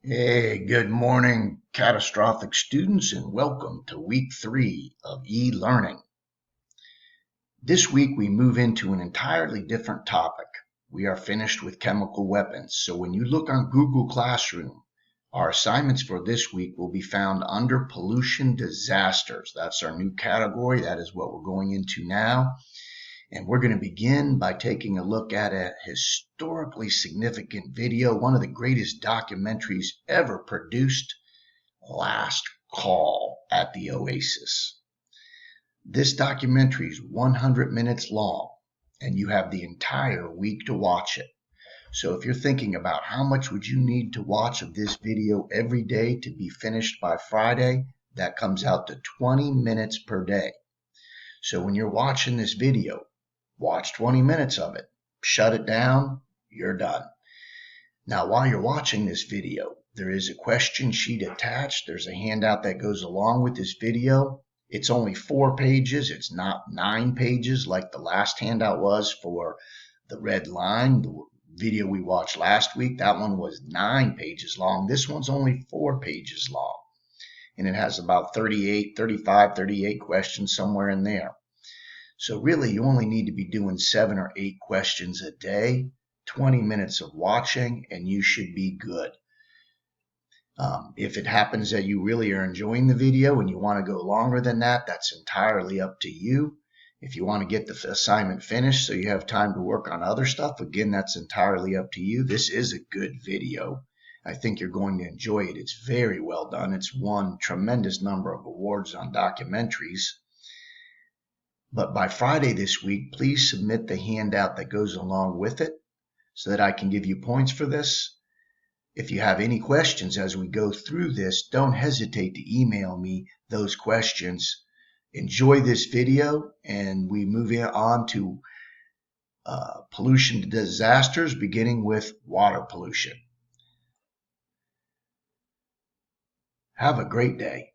Hey, good morning, catastrophic students, and welcome to week 3 of e-learning. This week we move into an entirely different topic. We are finished with chemical weapons, so when you look on Google Classroom, our assignments for this week will be found under pollution disasters. That's our new category. That is what we're going into now. And we're going to begin by taking a look at a historically significant video, one of the greatest documentaries ever produced, Last Call at the Oasis. This documentary is 100 minutes long, and you have the entire week to watch it. So if you're thinking about how much would you need to watch of this video every day to be finished by Friday, that comes out to 20 minutes per day. So when you're watching this video, watch 20 minutes of it, shut it down, you're done. Now, while you're watching this video, there is a question sheet attached. There's a handout that goes along with this video. It's only 4 pages. It's not 9 pages like the last handout was for the red line, the video we watched last week. That one was 9 pages long. This one's only 4 pages long. And it has about 38 questions somewhere in there. So really, you only need to be doing 7 or 8 questions a day, 20 minutes of watching, and you should be good. If it happens that you really are enjoying the video and you want to go longer than that, that's entirely up to you. If you want to get the assignment finished so you have time to work on other stuff, again, that's entirely up to you. This is a good video. I think you're going to enjoy it. It's very well done. It's won tremendous number of awards on documentaries. But by Friday this week, please submit the handout that goes along with it so that I can give you points for this. If you have any questions as we go through this, don't hesitate to email me those questions. Enjoy this video, and we move on to pollution disasters, beginning with water pollution. Have a great day.